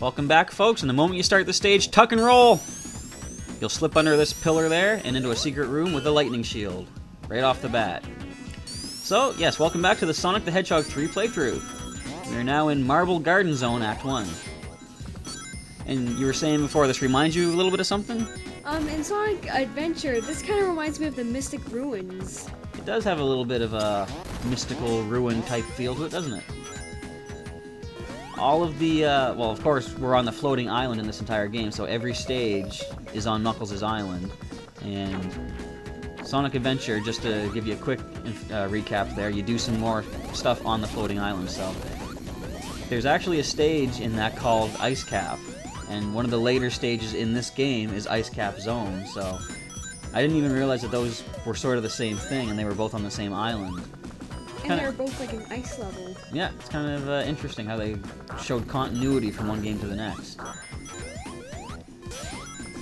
Welcome back, folks, and the moment you start the stage, tuck and roll! You'll slip under this pillar there and into a secret room with a lightning shield. Right off the bat. So, yes, welcome back to the Sonic the Hedgehog 3 playthrough. We are now in Marble Garden Zone, Act 1. And you were saying before, this reminds you a little bit of something? In Sonic Adventure, this kind of reminds me of the Mystic Ruins. It does have a little bit of a mystical ruin type feel to it, doesn't it? All of the, well, of course, we're on the floating island in this entire game, so every stage is on Knuckles' island. And Sonic Adventure, just to give you a quick recap there, you do some more stuff on the floating island, so there's actually a stage in that called Ice Cap, and one of the later stages in this game is Ice Cap Zone, so I didn't even realize that those were sort of the same thing, and they were both on the same island. And they were both like an ice level. Yeah, it's kind of interesting how they showed continuity from one game to the next.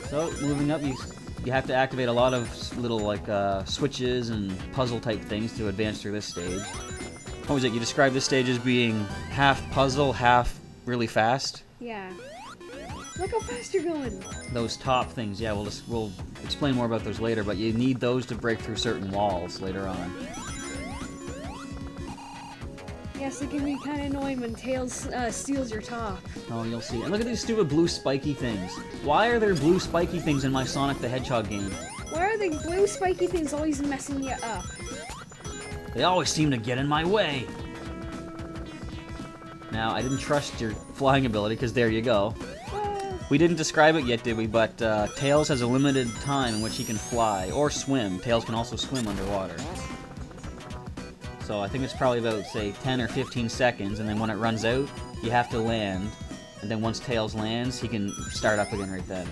So, moving up, you have to activate a lot of little like switches and puzzle type things to advance through this stage. What was it? You described this stage as being half puzzle, half really fast? Yeah. Look how fast you're going! Those top things, yeah, we'll explain more about those later, but you need those to break through certain walls later on. Yes, it can be kind of annoying when Tails steals your top. Oh, you'll see. And look at these stupid blue spiky things. Why are there blue spiky things in my Sonic the Hedgehog game? Why are the blue spiky things always messing you up? They always seem to get in my way. Now, I didn't trust your flying ability, because there you go. We didn't describe it yet, did we? But Tails has a limited time in which he can fly, or swim. Tails can also swim underwater. So I think it's probably about, say, 10 or 15 seconds, and then when it runs out, you have to land. And then once Tails lands, he can start up again right then.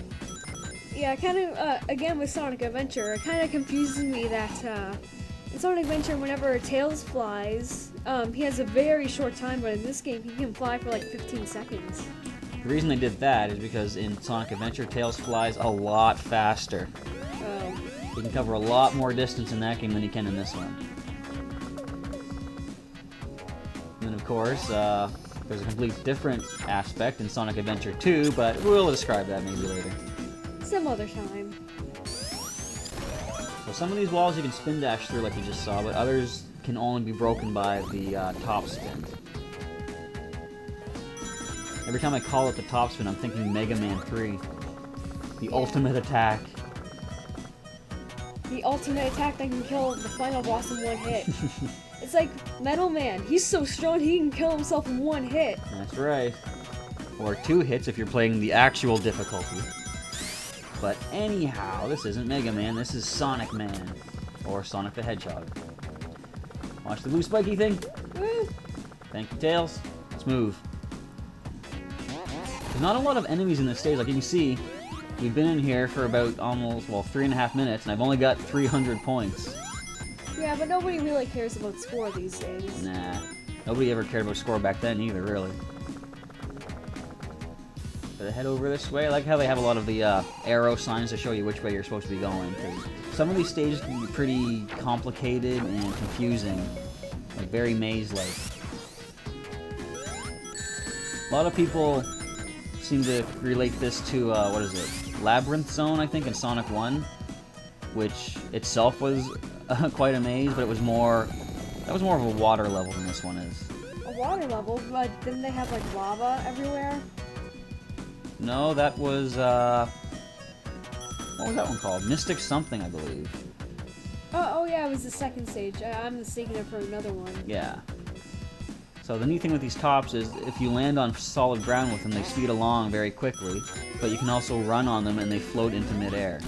Yeah, kind of, again with Sonic Adventure, it kind of confuses me that, in Sonic Adventure, whenever Tails flies, he has a very short time, but in this game, he can fly for like 15 seconds. The reason they did that is because in Sonic Adventure, Tails flies a lot faster. Oh. He can cover a lot more distance in that game than he can in this one. And then, of course, there's a complete different aspect in Sonic Adventure 2, but we'll describe that maybe later. Some other time. So some of these walls you can spin dash through like you just saw, but others can only be broken by the top spin. Every time I call it the top spin, I'm thinking Mega Man 3. The ultimate attack. The ultimate attack that can kill the final boss in one hit. It's like Metal Man. He's so strong he can kill himself in one hit. That's right. Or 2 hits if you're playing the actual difficulty. But anyhow, this isn't Mega Man, this is Sonic Man. Or Sonic the Hedgehog. Watch the blue spiky thing. Woo. Thank you, Tails. Let's move. There's not a lot of enemies in this stage. Like you can see, we've been in here for about almost, well, 3.5 minutes, and I've only got 300 points. Yeah, but nobody really cares about score these days. Nah. Nobody ever cared about score back then either, really. But I head over this way. I like how they have a lot of the arrow signs to show you which way you're supposed to be going. Cause some of these stages can be pretty complicated and confusing. Like, very maze-like. A lot of people seem to relate this to, what is it? Labyrinth Zone, I think, in Sonic 1. Which itself was quite a maze, but it was more... That was more of a water level than this one is. A water level? But didn't they have, like, lava everywhere? No, that was, what was that one called? Mystic something, I believe. Oh yeah, it was the second stage. I'm mistaken it for another one. Yeah. So the neat thing with these tops is if you land on solid ground with them, they speed along very quickly, but you can also run on them and they float into midair.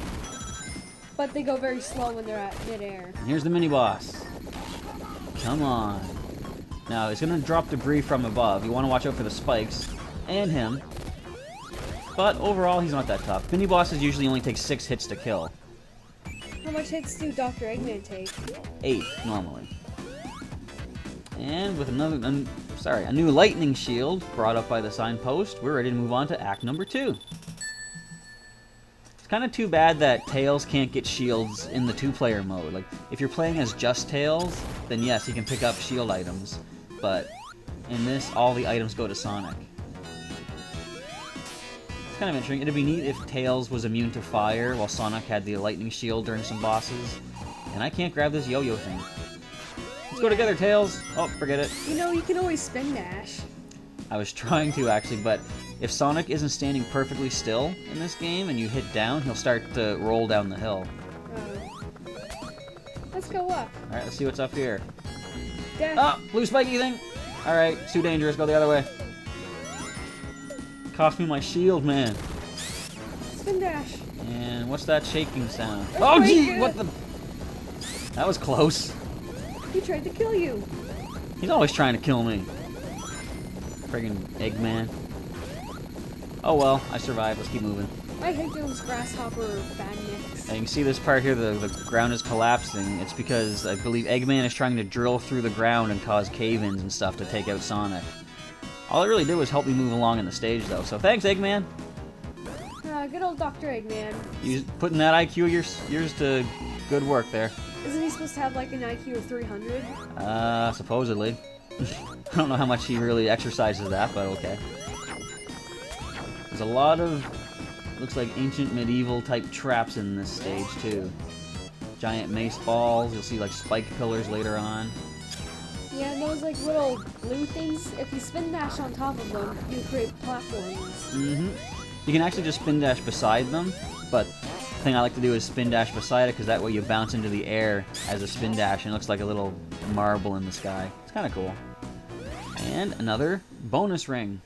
But they go very slow when they're at midair. And here's the mini-boss. Come on. Now, it's going to drop debris from above. You want to watch out for the spikes, and him. But overall, he's not that tough. Mini-bosses usually only take 6 hits to kill. How much hits do Dr. Eggman take? 8, normally. And with a new lightning shield brought up by the signpost, we're ready to move on to Act number 2. It's kind of too bad that Tails can't get shields in the 2-player mode. Like, if you're playing as just Tails, then yes, he can pick up shield items. But in this, all the items go to Sonic. It's kind of interesting. It'd be neat if Tails was immune to fire while Sonic had the lightning shield during some bosses. And I can't grab this yo-yo thing. Let's go together, Tails. Oh, forget it. You know, you can always spin dash. I was trying to, actually, but if Sonic isn't standing perfectly still in this game and you hit down, he'll start to roll down the hill. Let's go up. Alright, let's see what's up here. Dash. Ah, blue spiky thing! Alright, it's too dangerous. Go the other way. Cost me my shield, man. Spin dash. And what's that shaking sound? That's Oh, gee! good. What the... That was close. He tried to kill you. He's always trying to kill me. Friggin' Eggman. Oh well, I survived. Let's keep moving. I hate those grasshopper bandits. And you can see this part here, the ground is collapsing. It's because I believe Eggman is trying to drill through the ground and cause cave-ins and stuff to take out Sonic. All it really did was help me move along in the stage, though. So thanks, Eggman. Good old Dr. Eggman. You putting that IQ of yours to good work there. Isn't he supposed to have like an IQ of 300? Supposedly. I don't know how much he really exercises that, but okay. There's a lot of, looks like ancient medieval type traps in this stage too. Giant mace balls, you'll see like spike pillars later on. Yeah, and those like little blue things, if you spin dash on top of them, you create platforms. Mm-hmm. You can actually just spin dash beside them, but the thing I like to do is spin dash beside it because that way you bounce into the air as a spin dash and it looks like a little marble in the sky. It's kind of cool. And another bonus ring.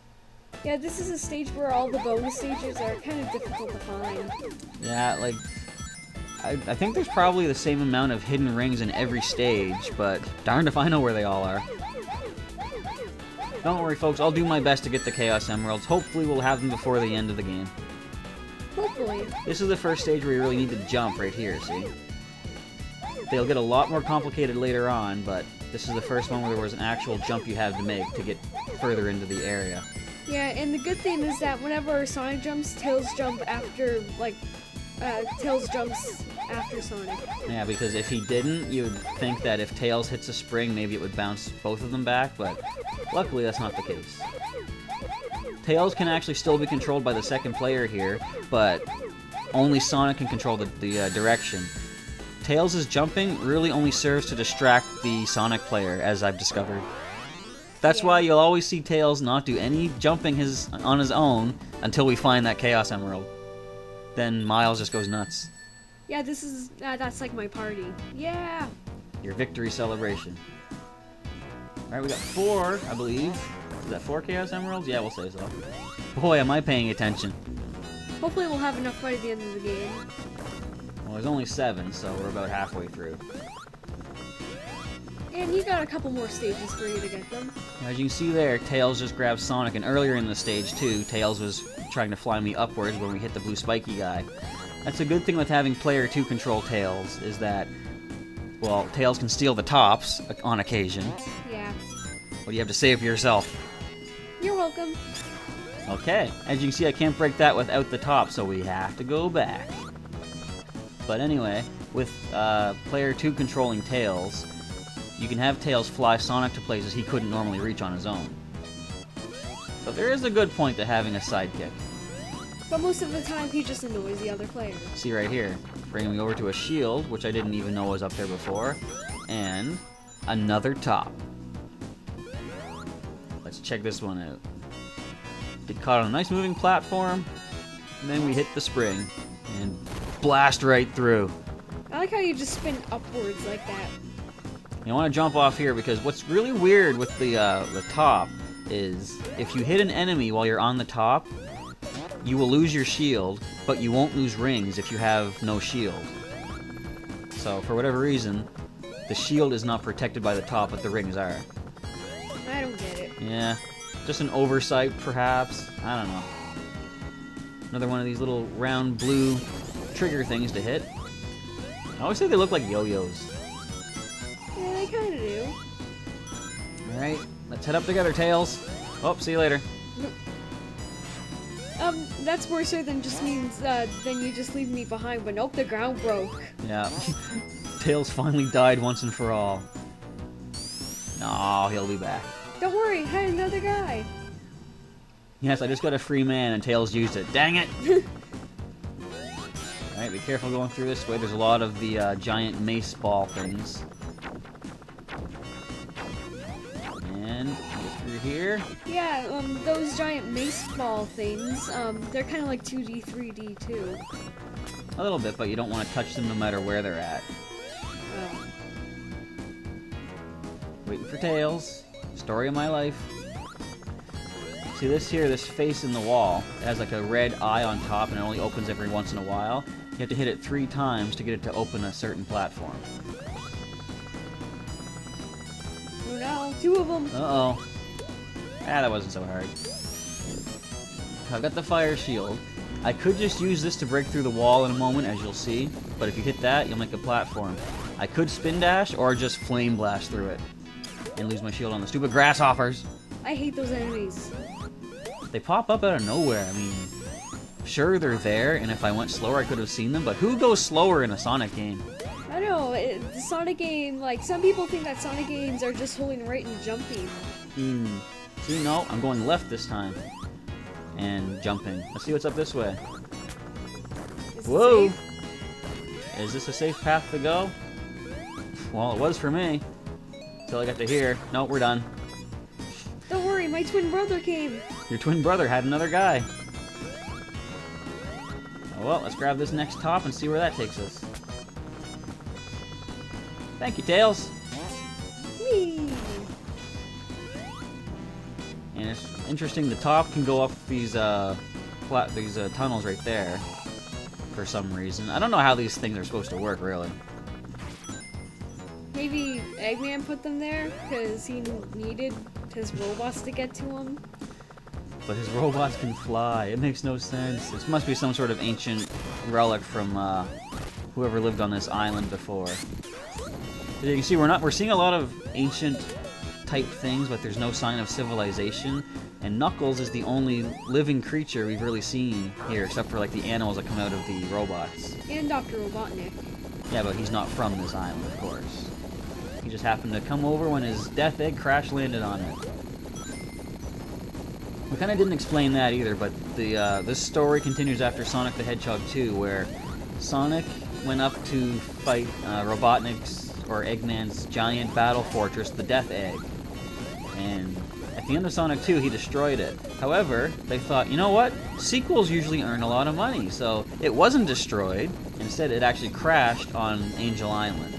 Yeah, this is a stage where all the bonus stages are kind of difficult to find. Yeah, like, I think there's probably the same amount of hidden rings in every stage, but darned if I know where they all are. Don't worry, folks, I'll do my best to get the Chaos Emeralds. Hopefully we'll have them before the end of the game. Hopefully. This is the first stage where you really need to jump right here, see? They'll get a lot more complicated later on, but this is the first one where there was an actual jump you have to make to get further into the area. Yeah, and the good thing is that whenever Sonic jumps, Tails jump after, like, Tails jumps after Sonic. Yeah, because if he didn't, you'd think that if Tails hits a spring, maybe it would bounce both of them back, but luckily that's not the case. Tails can actually still be controlled by the second player here, but only Sonic can control the direction. Tails' jumping really only serves to distract the Sonic player, as I've discovered. That's why you'll always see Tails not do any jumping on his own until we find that Chaos Emerald. Then Miles just goes nuts. Yeah, this is, that's like my party. Yeah! Your victory celebration. Alright, we got 4, I believe. Is that 4 Chaos Emeralds? Yeah, we'll say so. Boy, am I paying attention. Hopefully we'll have enough by the end of the game. Well, there's only 7, so we're about halfway through. And you got a couple more stages for you to get them. As you can see there, Tails just grabbed Sonic, and earlier in the stage too, Tails was trying to fly me upwards when we hit the blue spiky guy. That's a good thing with having player 2 control Tails, is that, well, Tails can steal the tops on occasion. Yeah. What do you have to say for yourself? You're welcome. Okay, as you can see, I can't break that without the top, so we have to go back. But anyway, with player 2 controlling Tails, you can have Tails fly Sonic to places he couldn't normally reach on his own. So there is a good point to having a sidekick. But most of the time, he just annoys the other players. See right here, bringing me over to a shield, which I didn't even know was up there before, and another top. Let's check this one out. Get caught on a nice moving platform, and then we hit the spring, and blast right through. I like how you just spin upwards like that. You want to jump off here because what's really weird with the top is if you hit an enemy while you're on the top, you will lose your shield, but you won't lose rings if you have no shield. So for whatever reason, the shield is not protected by the top, but the rings are. I don't get it. Yeah, just an oversight perhaps. I don't know. Another one of these little round blue trigger things to hit. I always say they look like yo-yos. Yeah, they kind of do. Alright, let's head up together, Tails. Oh, see you later. That's worse than just means, then you just leave me behind, but nope, the ground broke. Yeah. Tails finally died once and for all. No, he'll be back. Don't worry, I had another guy. Yes, I just got a free man and Tails used it. Dang it! Alright, be careful going through this way. There's a lot of the giant mace ball things. And go through here. Yeah, those giant mace ball things, they're kind of like 2D, 3D too. A little bit, but you don't want to touch them no matter where they're at. Oh. Waiting for Tails. Story of my life. See this here, this face in the wall, it has like a red eye on top and it only opens every once in a while. You have to hit it 3 times to get it to open a certain platform. Oh no, 2 of them! Uh-oh. Ah, that wasn't so hard. I've got the fire shield. I could just use this to break through the wall in a moment, as you'll see, but if you hit that, you'll make a platform. I could spin dash or just flame blast through it and lose my shield on the stupid grasshoppers. I hate those enemies. They pop up out of nowhere. I mean, sure, they're there, and if I went slower, I could have seen them, but who goes slower in a Sonic game? I don't know, the Sonic game, like, some people think that Sonic games are just holding right and jumping. See, no, I'm going left this time. And jumping. Let's see what's up this way. Whoa! Is this a safe path to go? Well, it was for me. Until I got to here. No, we're done. Don't worry, my twin brother came. Your twin brother had another guy. Oh, well, let's grab this next top and see where that takes us. Thank you, Tails. Whee! And it's interesting, the top can go up these tunnels right there for some reason. I don't know how these things are supposed to work, really. Maybe Eggman put them there because he needed his robots to get to him. But his robots can fly. It makes no sense. This must be some sort of ancient relic from whoever lived on this island before. As you can see, we're seeing a lot of ancient type things, but there's no sign of civilization. And Knuckles is the only living creature we've really seen here, except for like the animals that come out of the robots. And Dr. Robotnik. Yeah, but he's not from this island, of course. He just happened to come over when his death egg crash landed on it. We kind of didn't explain that either, but this story continues after Sonic the Hedgehog 2, where Sonic went up to fight Robotnik's or Eggman's giant battle fortress, the Death Egg. And at the end of Sonic 2, he destroyed it. However, they thought, you know what? Sequels usually earn a lot of money, so it wasn't destroyed. Instead, it actually crashed on Angel Island.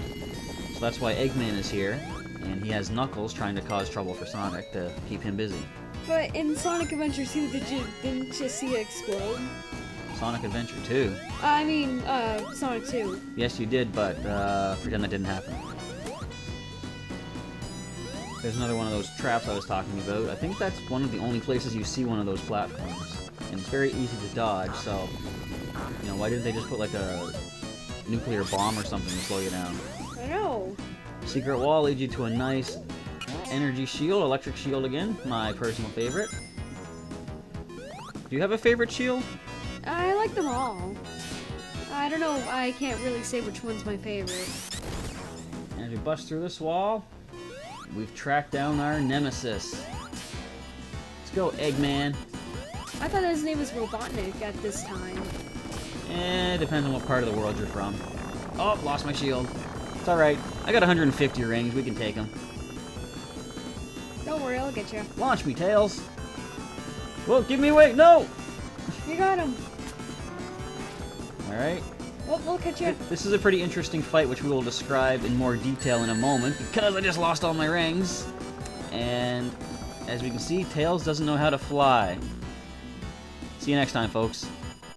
So that's why Eggman is here, and he has Knuckles trying to cause trouble for Sonic to keep him busy. But in Sonic Adventure 2, didn't you see it explode? Sonic Adventure 2? I mean, Sonic 2. Yes, you did, but pretend that didn't happen. There's another one of those traps I was talking about. I think that's one of the only places you see one of those platforms. And it's very easy to dodge, so, you know, why didn't they just put like a nuclear bomb or something to slow you down? I know. Secret wall leads you to a nice energy shield, electric shield again, my personal favorite. Do you have a favorite shield? I like them all. I don't know, I can't really say which one's my favorite. And as we bust through this wall, we've tracked down our nemesis. Let's go, Eggman. I thought his name was Robotnik at this time. It depends on what part of the world you're from. Oh, lost my shield. It's alright. I got 150 rings. We can take them. Don't worry, I'll get you. Launch me, Tails. Whoa, give me away. No! You got him. Alright. We'll catch you. This is a pretty interesting fight, which we will describe in more detail in a moment, because I just lost all my rings. And as we can see, Tails doesn't know how to fly. See you next time, folks.